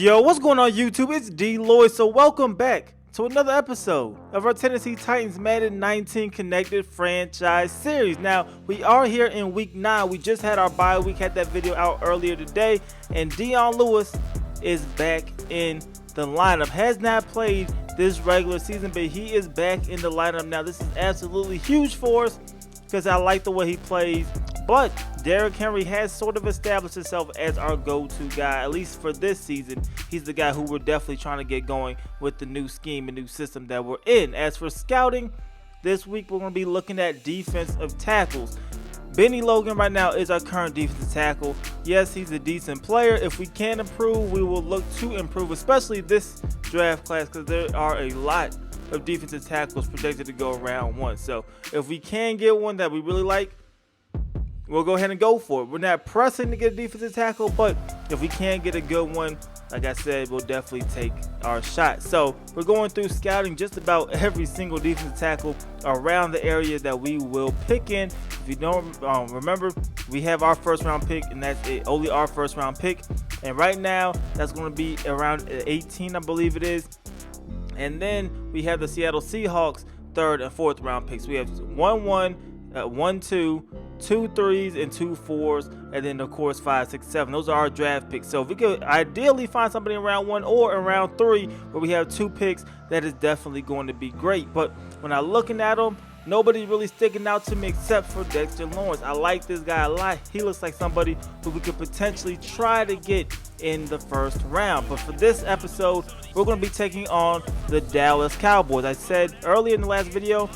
Yo, what's going on YouTube? It's DLloyd. So welcome back to another episode of our Tennessee Titans Madden 19 Connected Franchise Series. Now, we are here in week 9. We just had our bye week, had that video out earlier today, and Dion Lewis is back in the lineup. Has not played this regular season, but he is back in the lineup now. This is absolutely huge for us because I like the way he plays. But Derrick Henry has sort of established himself as our go-to guy, at least for this season. He's the guy who we're definitely trying to get going with the new scheme and new system that we're in. As for scouting, this week we're going to be looking at defensive tackles. Benny Logan right now is our current defensive tackle. Yes, he's a decent player. If we can improve, we will look to improve, especially this draft class, because there are a lot of defensive tackles projected to go round 1. So if we can get one that we really like, we'll go ahead and go for it. We're not pressing to get a defensive tackle, but if we can get a good one, like I said, we'll definitely take our shot. So we're going through scouting just about every single defensive tackle around the area that we will pick in. If you don't remember, we have our first round pick, and that's it, only our first round pick. And right now, that's going to be around 18, I believe it is. And then we have the Seattle Seahawks 3rd and 4th round picks. We have 1-1, 1-2, 2 3s and 2 4s, and then of course 5 6 7. Those are our draft picks. So if we could ideally find somebody in round 1 or in round 3 where we have 2 picks, that is definitely going to be great. But when I'm looking at them, nobody's really sticking out to me except for Dexter Lawrence. I like this guy a lot. He looks like somebody who we could potentially try to get in the first round. But for this episode, we're going to be taking on the Dallas Cowboys. I said earlier in the last video,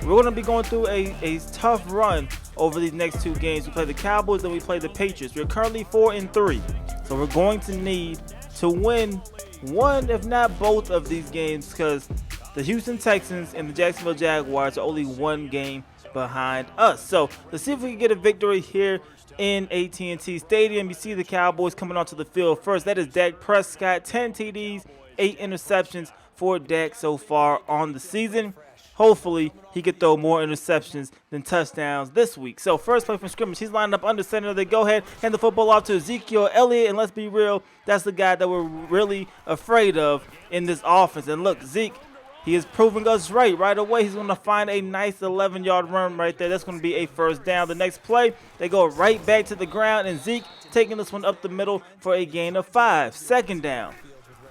we're going to be going through a tough run over these next 2 games. We play the Cowboys, then we play the Patriots. We're currently 4-3, so we're going to need to win one, if not both, of these games, because the Houston Texans and the Jacksonville Jaguars are only 1 game behind us. So let's see if we can get a victory here in AT&T Stadium. You see the Cowboys coming onto the field first. That is Dak Prescott, 10 TDs, 8 interceptions for Dak so far on the season. Hopefully, he could throw more interceptions than touchdowns this week. So, first play from scrimmage, he's lined up under center. They go ahead, hand the football off to Ezekiel Elliott. And let's be real, that's the guy that we're really afraid of in this offense. And look, Zeke, he is proving us right away. He's going to find a nice 11-yard run right there. That's going to be a first down. The next play, they go right back to the ground. And Zeke taking this one up the middle for a gain of 5. 2nd down.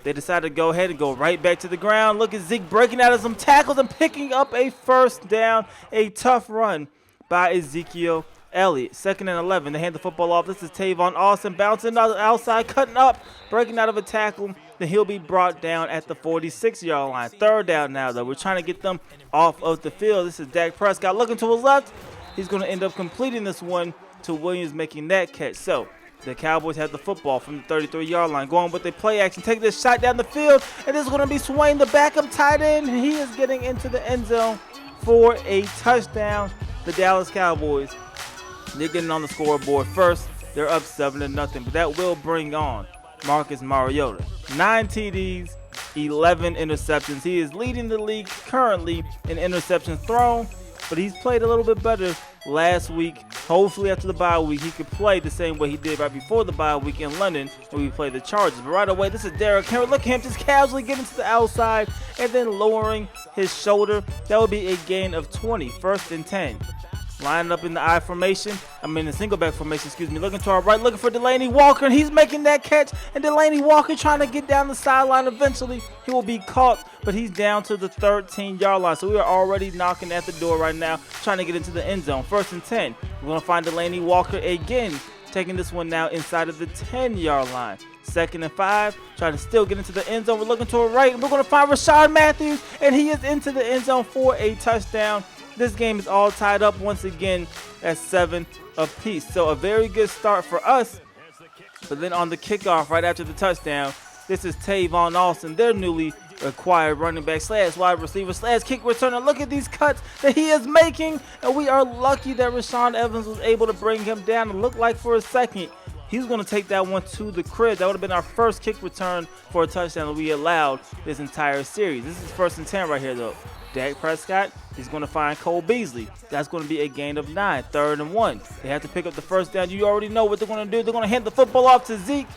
They decided to go ahead and go right back to the ground. Look at Zeke breaking out of some tackles and picking up a first down. A tough run by Ezekiel Elliott. 2nd and 11. They hand the football off. This is Tavon Austin bouncing out outside, cutting up, breaking out of a tackle. Then he'll be brought down at the 46-yard line. 3rd down now, though. We're trying to get them off of the field. This is Dak Prescott looking to his left. He's going to end up completing this one to Williams, making that catch. So the Cowboys have the football from the 33-yard line, going with the play action, take this shot down the field, and this is going to be Swain, the backup tight end. He is getting into the end zone for a touchdown. The Dallas Cowboys, they're getting on the scoreboard first. They're up 7-0, but that will bring on Marcus Mariota. 9 TDs, 11 interceptions. He is leading the league currently in interceptions thrown, but he's played a little bit better last week. Hopefully after the bye week, he could play the same way he did right before the bye week in London when we played the Chargers. But right away, this is Derrick Henry. Look at him just casually getting to the outside and then lowering his shoulder. That would be a gain of 20. 1st and 10. Lining up in the single back formation, looking to our right, looking for Delanie Walker, and he's making that catch. And Delanie Walker trying to get down the sideline. Eventually, he will be caught, but he's down to the 13-yard line. So we are already knocking at the door right now, trying to get into the end zone. 1st and 10. We're going to find Delanie Walker again, taking this one now inside of the 10-yard line. 2nd and 5, trying to still get into the end zone. We're looking to our right, and we're going to find Rashard Matthews, and he is into the end zone for a touchdown. This game is all tied up once again at 7 apiece. So a very good start for us. But then on the kickoff right after the touchdown, this is Tavon Austin, their newly acquired running back / wide receiver / kick returner. Look at these cuts that he is making. And we are lucky that Rashaan Evans was able to bring him down. It looked like for a second he's going to take that one to the crib. That would have been our first kick return for a touchdown that we allowed this entire series. This is 1st and 10 right here, though. Dak Prescott, he's going to find Cole Beasley. That's going to be a gain of 9. 3rd and 1. They have to pick up the first down. You already know what they're going to do. They're going to hand the football off to Zeke.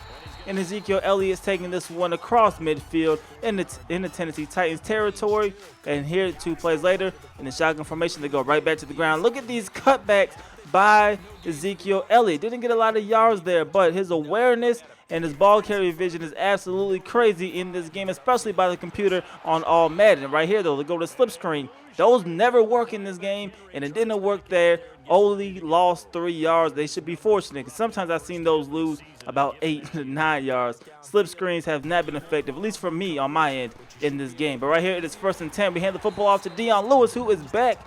and Ezekiel Elliott's taking this one across midfield in the Tennessee Titans territory. And here 2 plays later, in the shotgun formation, they go right back to the ground. Look at these cutbacks by Ezekiel Elliott. Didn't get a lot of yards there, but his awareness and his ball carrier vision is absolutely crazy in this game, especially by the computer on all Madden. Right here, though, they go to slip screen. Those never work in this game, and it didn't work there. Only lost 3 yards. They should be fortunate, because sometimes I've seen those lose about 8 to 9 yards. Slip screens have not been effective, at least for me on my end in this game. But right here, it is 1st and 10. We hand the football off to Dion Lewis, who is back,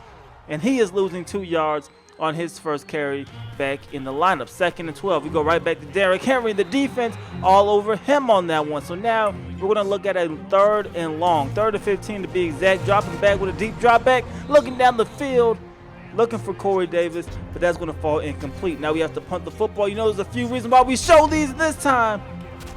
and he is losing 2 yards on his first carry back in the lineup. 2nd and 12. We go right back to Derrick Henry. The defense all over him on that one. So now we're going to look at a 3rd and long. 3rd and 15 to be exact. Dropping back with a deep drop back. Looking down the field. Looking for Corey Davis. But that's going to fall incomplete. Now we have to punt the football. You know, there's a few reasons why we show these this time.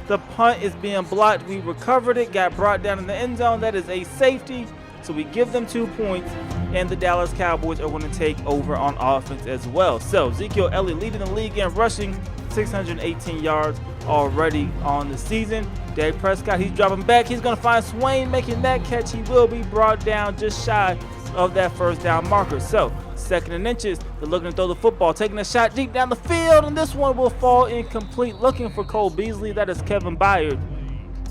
The punt is being blocked. We recovered it. Got brought down in the end zone. That is a safety. So we give them 2 points, and the Dallas Cowboys are going to take over on offense as well. So Ezekiel Elliott leading the league in rushing, 618 yards already on the season. Dak Prescott, he's dropping back. He's going to find Swain making that catch. He will be brought down just shy of that 1st down marker. So 2nd and inches, they're looking to throw the football, taking a shot deep down the field, and this one will fall incomplete. Looking for Cole Beasley. That is Kevin Byard,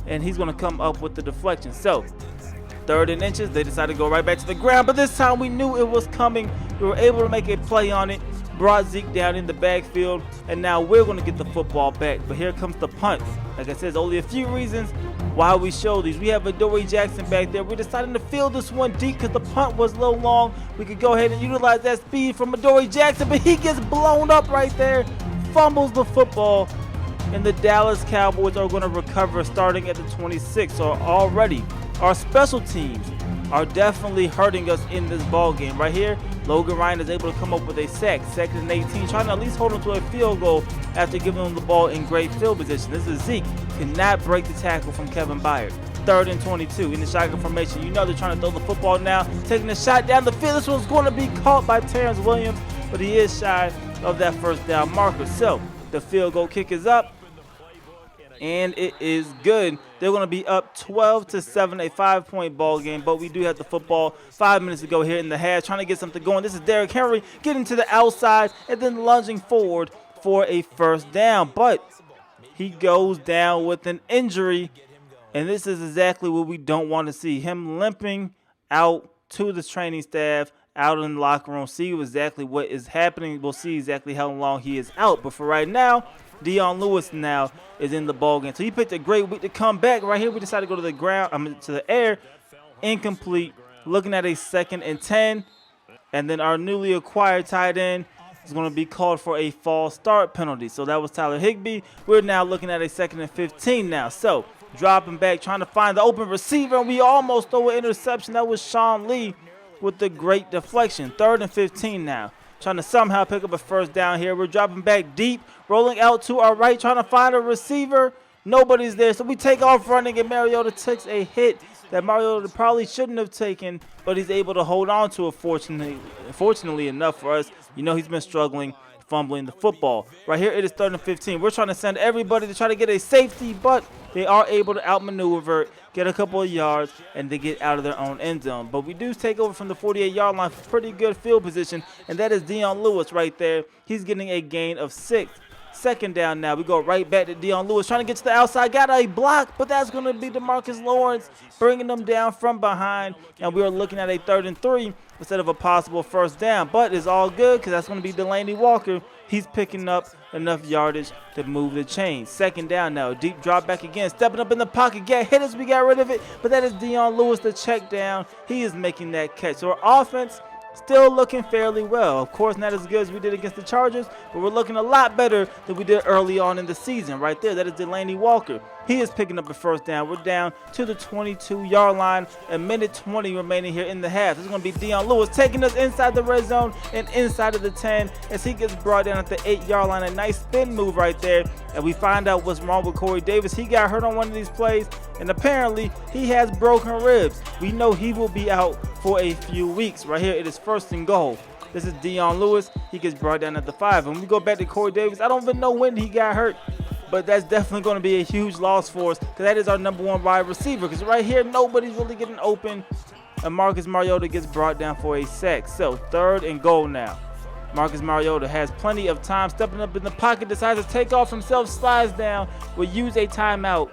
and he's going to come up with the deflection. So 3rd and inches, they decided to go right back to the ground, but this time we knew it was coming. We were able to make a play on it, brought Zeke down in the backfield, and now we're going to get the football back. But here comes the punt. Like I said, there's only a few reasons why we show these. We have Adoree Jackson back there. We're deciding to field this one deep because the punt was a little long. We could go ahead and utilize that speed from Adoree Jackson, but he gets blown up right there, fumbles the football, and the Dallas Cowboys are going to recover starting at the 26. So already our special teams are definitely hurting us in this ball game. Right here, Logan Ryan is able to come up with a sack. 2nd and 18, trying to at least hold him to a field goal after giving him the ball in great field position. This is Zeke. Cannot break the tackle from Kevin Byard. 3rd and 22 in the shotgun formation. You know they're trying to throw the football now. Taking a shot down the field. This one's going to be caught by Terrence Williams, but he is shy of that 1st down marker. So the field goal kick is up, and it is good. They're going to be up 12-7, a 5-point ball game, but we do have the football. 5 minutes to go here in the half, trying to get something going. This is Derrick Henry getting to the outside and then lunging forward for a 1st down, but he goes down with an injury, and this is exactly what we don't want to see. Him limping out to the training staff, out in the locker room, see exactly what is happening. We'll see exactly how long he is out, but for right now, Dion Lewis now is in the ballgame. So he picked a great week to come back. Right here, we decided to go to the ground, to the air. Incomplete. Looking at a 2nd and 10. And then our newly acquired tight end is going to be called for a false start penalty. So that was Tyler Higbee. We're now looking at a 2nd and 15 now. So dropping back, trying to find the open receiver. And we almost throw an interception. That was Sean Lee with the great deflection. 3rd and 15 now. Trying to somehow pick up a 1st down here. We're dropping back deep, rolling out to our right, trying to find a receiver. Nobody's there, so we take off running, and Mariota takes a hit that Mariota probably shouldn't have taken, but he's able to hold on to it, fortunately enough for us. You know he's been struggling, fumbling the football. Right here, it is 3rd and 15. We're trying to send everybody to try to get a safety, but they are able to outmaneuver, get a couple of yards, and they get out of their own end zone. But we do take over from the 48-yard line for pretty good field position, and that is Dion Lewis right there. He's getting a gain of 6. 2nd down now. We go right back to Dion Lewis, trying to get to the outside. Got a block, but that's going to be DeMarcus Lawrence bringing them down from behind, and we are looking at a 3rd and 3 instead of a possible 1st down. But it's all good because that's going to be Delaney Walker. He's picking up enough yardage to move the chain. 2nd down now. Deep drop back again. Stepping up in the pocket. Get hit as we got rid of it. But that is Dion Lewis, the check down. He is making that catch. So our offense still looking fairly well. Of course, not as good as we did against the Chargers, but we're looking a lot better than we did early on in the season. Right there, that is Delaney Walker. He is picking up a 1st down. We're down to the 22-yard line. A minute 20 remaining here in the half. This is going to be Dion Lewis taking us inside the red zone and inside of the 10 as he gets brought down at the 8-yard line. A nice spin move right there. And we find out what's wrong with Corey Davis. He got hurt on one of these plays, and apparently he has broken ribs. We know he will be out for a few weeks. Right here, it is 1st and goal. This is Dion Lewis. He gets brought down at the 5. And when we go back to Corey Davis, I don't even know when he got hurt. but that's definitely going to be a huge loss for us because that is our #1 wide receiver. Because right here, nobody's really getting open, and Marcus Mariota gets brought down for a sack. So 3rd and goal now. Marcus Mariota has plenty of time, stepping up in the pocket, decides to take off himself, slides down, will use a timeout.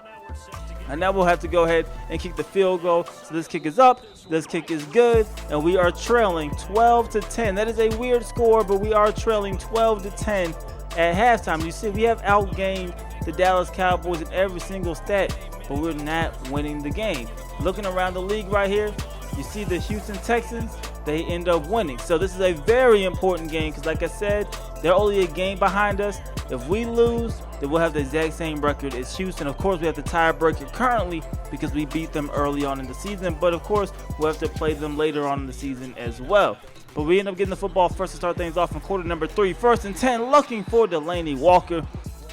And now we'll have to go ahead and kick the field goal. So this kick is up, this kick is good, and we are trailing 12-10. That is a weird score, but we are trailing 12-10 at halftime. You see, we have outgained the Dallas Cowboys in every single stat, but we're not winning the game. Looking around the league right here, you see the Houston Texans, they end up winning. So this is a very important game because, like I said, they're only a game behind us. If we lose, then we'll have the exact same record as Houston. Of course, we have the tiebreaker currently because we beat them early on in the season. But, of course, we'll have to play them later on in the season as well. But we end up getting the football first to start things off in quarter number 3. 1st and 10, looking for Delaney Walker.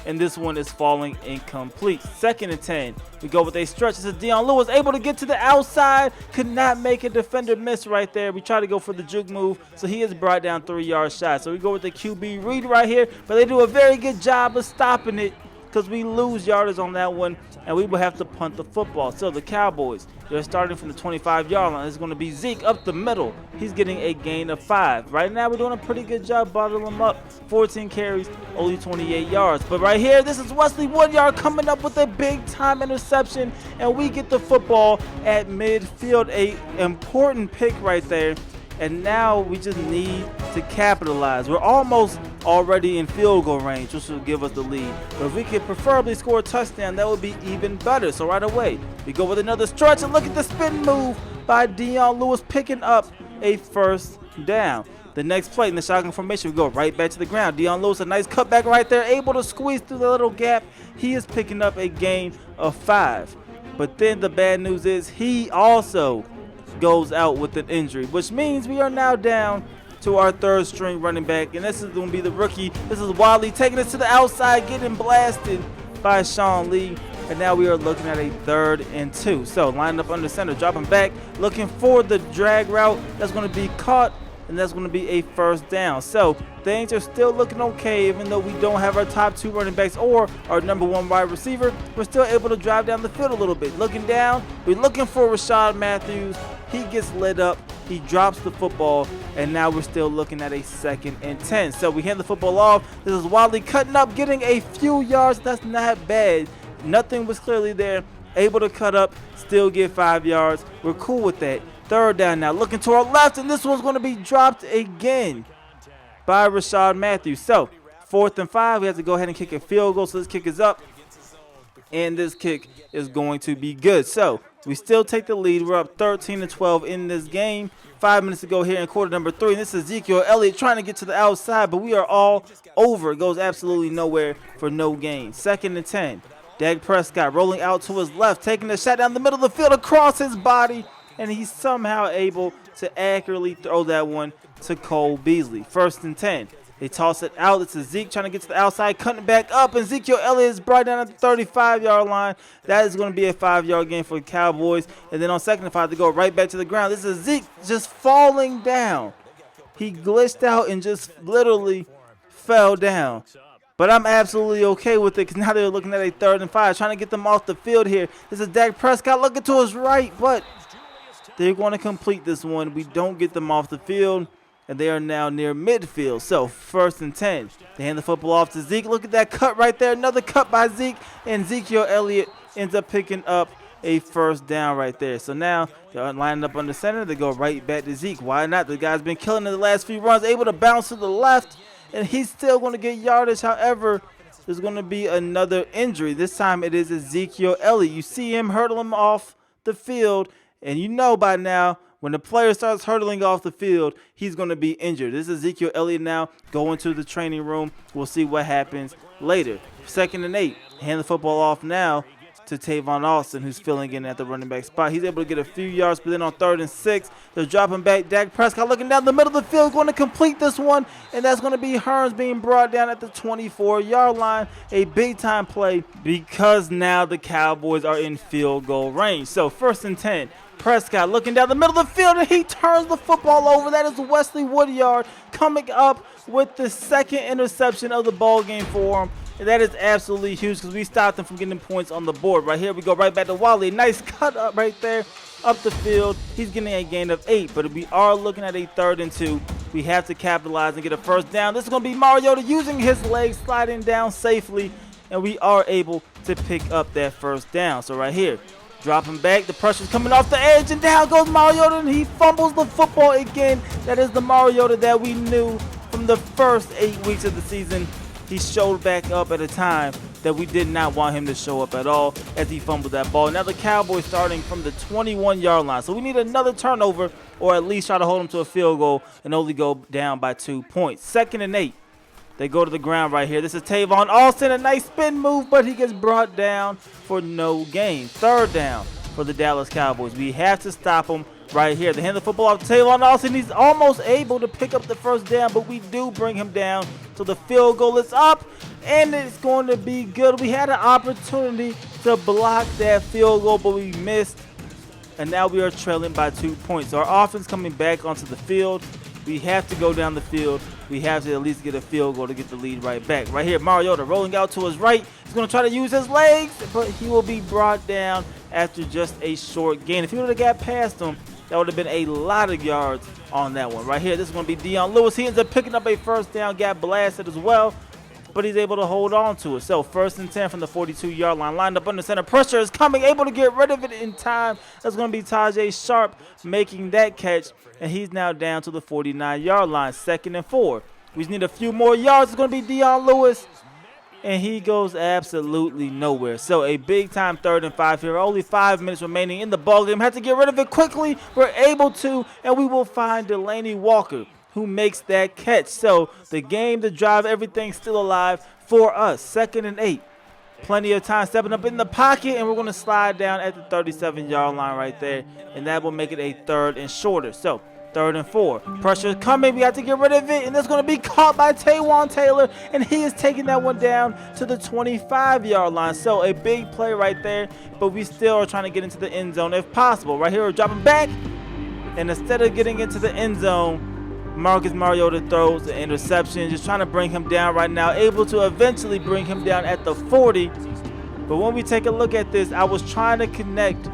And this one is falling incomplete. 2nd and 10. We go with a stretch. This is Dion Lewis able to get to the outside. Could not make a defender miss right there. We try to go for the juke move, so he is brought down 3 yards shy. So we go with the QB read right here, but they do a very good job of stopping it because we lose yardage on that one, and we will have to punt the football. So the Cowboys, they're starting from the 25-yard line. It's going to be Zeke up the middle. He's getting a gain of 5. Right now, we're doing a pretty good job bottling him up. 14 carries, only 28 yards. But right here, this is Wesley Woodyard coming up with a big-time interception, and we get the football at midfield. A important pick right there. And now we just need to capitalize. We're almost already in field goal range, which will give us the lead. But if we could preferably score a touchdown, that would be even better. So right away, we go with another stretch, and look at the spin move by Dion Lewis picking up a 1st down. The next play in the shotgun formation, we go right back to the ground. Dion Lewis, a nice cutback right there, able to squeeze through the little gap. He is picking up a gain of 5. But then the bad news is he also goes out with an injury, which means we are now down to our 3rd string running back, and this is going to be the rookie. This is Wiley taking it to the outside, getting blasted by Sean Lee, and now we are looking at a 3rd and 2. So lining up under center, dropping back, looking for the drag route. That's going to be caught, and that's going to be a 1st down. So things are still looking okay, even though we don't have our top 2 running backs or our #1 wide receiver. We're still able to drive down the field a little bit. Looking down, we're looking for Rashad Matthews. He gets lit up, he drops the football, and now we're still looking at a 2nd and 10. So we hand the football off. This is Wiley cutting up, getting a few yards. That's not bad. Nothing was clearly there. Able to cut up, still get 5 yards. We're cool with that. 3rd down now, looking to our left, and this one's going to be dropped again by Rashad Matthews. So 4th and 5, we have to go ahead and kick a field goal. So this kick is up, and this kick is going to be good. So we still take the lead. We're up 13-12 in this game. 5 minutes to go here in quarter number 3. And this is Ezekiel Elliott trying to get to the outside, but we are all over. It goes absolutely nowhere for no gain. 2nd and 10. Dak Prescott rolling out to his left, taking a shot down the middle of the field across his body, and he's somehow able to accurately throw that one to Cole Beasley. 1st and 10. They toss it out. It's Zeke trying to get to the outside, cutting it back up, and Ezekiel Elliott is brought down at the 35-yard line. That is going to be a 5-yard gain for the Cowboys. And then on 2nd and 5, they go right back to the ground. This is Zeke just falling down. He glitched out and just literally fell down. But I'm absolutely okay with it because now they're looking at a 3rd and 5, trying to get them off the field here. This is Dak Prescott looking to his right, but they're going to complete this one. We don't get them off the field, and they are now near midfield. So 1st and 10. They hand the football off to Zeke. Look at that cut right there. Another cut by Zeke, and Ezekiel Elliott ends up picking up a 1st down right there. So now they're lining up under center. They go right back to Zeke. Why not? The guy's been killing in the last few runs, able to bounce to the left, and he's still going to get yardage. However, there's going to be another injury. This time it is Ezekiel Elliott. You see him hurdle him off the field, and you know by now when the player starts hurdling off the field, he's going to be injured. This is Ezekiel Elliott now going to the training room. We'll see what happens later. 2nd and 8. Hand the football off now to Tavon Austin, who's filling in at the running back spot. He's able to get a few yards, but then on 3rd and 6, they're dropping back. Dak Prescott looking down the middle of the field, going to complete this one, and that's going to be Hearns being brought down at the 24-yard line. A big-time play because now the Cowboys are in field goal range. So 1st and 10. Prescott looking down the middle of the field, and he turns the football over. That is Wesley Woodyard coming up with the 2nd interception of the ball game for him. And that is absolutely huge because we stopped them from getting points on the board. Right here, we go right back to Wally. Nice cut up right there, up the field. He's getting a gain of 8, but we are looking at a 3rd and 2. We have to capitalize and get a first down. This is going to be Mariota using his legs, sliding down safely, and we are able to pick up that first down. So right here, dropping back, the pressure's coming off the edge, and down goes Mariota, and he fumbles the football again. That is the Mariota that we knew from the first 8 weeks of the season. He showed back up at a time that we did not want him to show up at all as he fumbled that ball. Now the Cowboys starting from the 21-yard line. So we need another turnover or at least try to hold them to a field goal and only go down by 2 points. 2nd and 8. They go to the ground right here. This is Tavon Austin. A nice spin move, but he gets brought down for no gain. 3rd down for the Dallas Cowboys. We have to stop him right here. They hand the football off to Tavon Austin. He's almost able to pick up the first down, but we do bring him down. So the field goal is up, and it's going to be good. We had an opportunity to block that field goal, but we missed, and now we are trailing by 2 points. So our offense coming back onto the field. We have to go down the field. We have to at least get a field goal to get the lead right back. Right here, Mariota rolling out to his right. He's going to try to use his legs, but he will be brought down after just a short gain. If he would have got past him, that would have been a lot of yards on that one. Right here, this is going to be Dion Lewis. He ends up picking up a first down, got blasted as well, but he's able to hold on to it. So 1st and 10 from the 42-yard line. Lined up under center. Pressure is coming, able to get rid of it in time. That's going to be Tajay Sharp making that catch, and he's now down to the 49-yard line. 2nd and 4. We just need a few more yards. It's going to be Dion Lewis, and he goes absolutely nowhere. So a big-time 3rd and 5 here. Only 5 minutes remaining in the ballgame. Have to get rid of it quickly. We're able to, and we will find Delaney Walker, who makes that catch. So the game, the drive, everything's still alive for us. 2nd and 8. Plenty of time stepping up in the pocket, and we're going to slide down at the 37-yard line right there, and that will make it a 3rd and shorter. So 3rd and 4. Pressure is coming. We have to get rid of it, and it's going to be caught by Taywan Taylor, and he is taking that one down to the 25-yard line. So a big play right there, but we still are trying to get into the end zone if possible. Right here, we're dropping back, and instead of getting into the end zone, Marcus Mariota throws the interception, just trying to bring him down right now, able to eventually bring him down at the 40. But when we take a look at this, I was trying to connect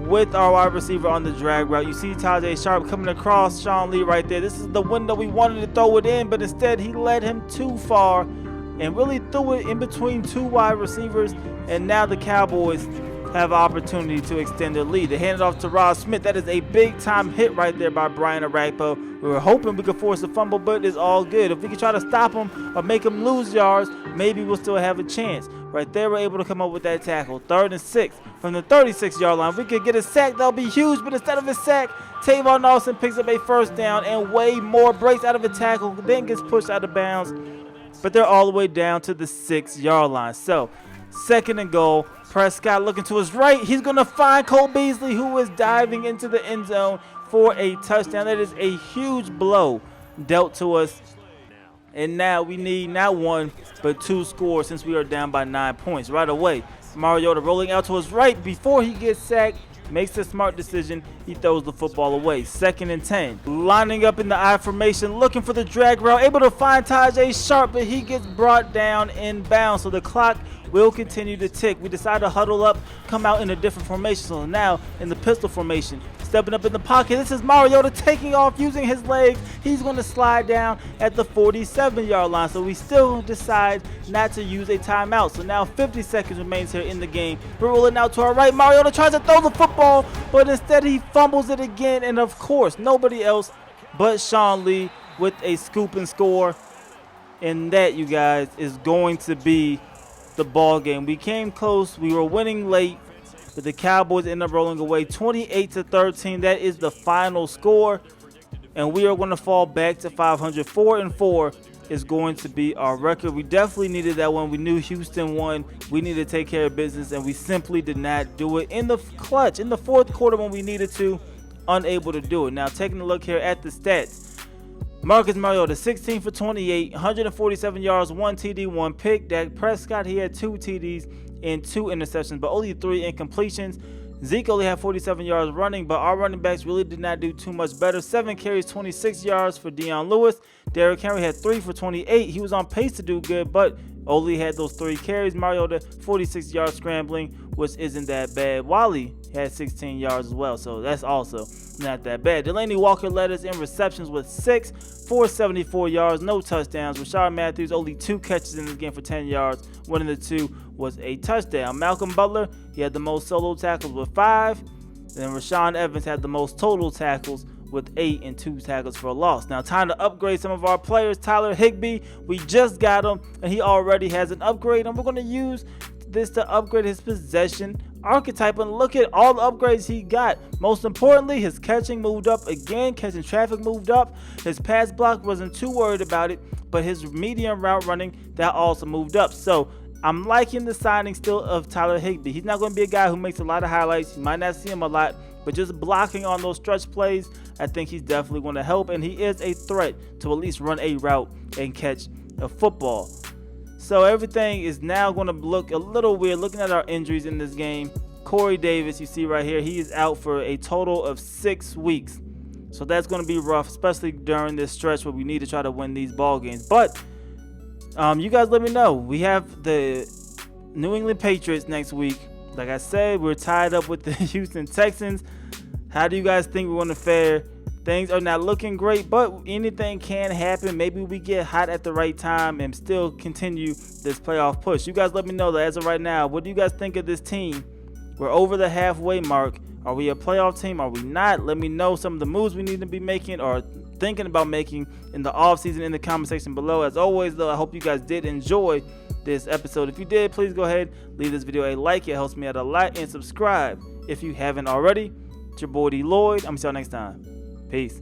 with our wide receiver on the drag route. You see Tajay Sharp coming across Sean Lee right there. This is the window we wanted to throw it in, but instead he led him too far and really threw it in between 2 wide receivers, and now the Cowboys have an opportunity to extend their lead. They hand it off to Rob Smith. That is a big-time hit right there by Brian Arakpo. We were hoping we could force a fumble, but it's all good. If we could try to stop him or make him lose yards, maybe we'll still have a chance. Right there, we're able to come up with that tackle. 3rd and 6 from the 36-yard line. If we could get a sack, that'll be huge, but instead of a sack, Tavon Austin picks up a first down, and way more breaks out of a tackle, then gets pushed out of bounds. But they're all the way down to the 6-yard line. So 2nd and goal. Prescott looking to his right. He's going to find Cole Beasley, who is diving into the end zone for a touchdown. That is a huge blow dealt to us. And now we need not 1, but 2 scores since we are down by 9 points. Right away, Mariota rolling out to his right before he gets sacked. Makes a smart decision. He throws the football away. 2nd and 10. Lining up in the I formation, looking for the drag route. Able to find Tajay Sharp, but he gets brought down inbounds. So the clock will continue to tick. We decide to huddle up, come out in a different formation. So now in the pistol formation, stepping up in the pocket. This is Mariota taking off using his legs. He's going to slide down at the 47-yard line. So we still decide not to use a timeout. So now 50 seconds remains here in the game. We're rolling out to our right. Mariota tries to throw the football, but instead he fumbles it again. And of course, nobody else but Sean Lee with a scoop and score. And that, you guys, is going to be the ball game. We came close. We were winning late, but the Cowboys end up rolling away 28-13. That is the final score, and we are going to fall back to 500. 4-4 is going to be our record. We definitely needed that one. We knew Houston won. We needed to take care of business, and we simply did not do it in the clutch in the 4th quarter when we needed to. Unable to do it. Now taking a look here at the stats. Marcus Mariota, 16 for 28, 147 yards, 1 TD, 1 pick. Dak Prescott, he had 2 TDs and 2 interceptions, but only 3 incompletions. Zeke only had 47 yards running, but our running backs really did not do too much better. 7 carries, 26 yards for Dion Lewis. Derrick Henry had 3 for 28. He was on pace to do good, but Oli had those 3 carries. Mariota 46 yards scrambling, which isn't that bad. Wally had 16 yards as well, so that's also not that bad. Delaney Walker led us in receptions with 6 for 74 yards, no touchdowns. Rashard Matthews only 2 catches in this game for 10 yards. One of the 2 was a touchdown. Malcolm Butler, he had the most solo tackles with 5. And Rashaan Evans had the most total tackles with 8 and 2 tackles for a loss. Now, time to upgrade some of our players. Tyler Higbee, we just got him, and he already has an upgrade, and we're going to use this to upgrade his possession archetype. And look at all the upgrades he got. Most importantly, his catching moved up again. Catching traffic moved up. His pass block, wasn't too worried about it, but his medium route running, that also moved up. So I'm liking the signing still of Tyler Higbee. He's not going to be a guy who makes a lot of highlights. You might not see him a lot, but just blocking on those stretch plays, I think he's definitely going to help, and he is a threat to at least run a route and catch a football. So everything is now going to look a little weird looking at our injuries in this game. Corey Davis, you see right here, he is out for a total of 6 weeks. So that's going to be rough, especially during this stretch where we need to try to win these ball games. But you guys let me know. We have the New England Patriots next week. Like I said, we're tied up with the Houston Texans. How do you guys think we're going to fare? Things are not looking great, but anything can happen. Maybe we get hot at the right time and still continue this playoff push. You guys let me know that as of right now, what do you guys think of this team? We're over the halfway mark. Are we a playoff team? Are we not? Let me know some of the moves we need to be making or thinking about making in the offseason in the comment section below. As always, though, I hope you guys did enjoy this episode. If you did, please go ahead, leave this video a like. It helps me out a lot. And subscribe if you haven't already. It's your boy D Lloyd. I'm going to see y'all next time. Peace.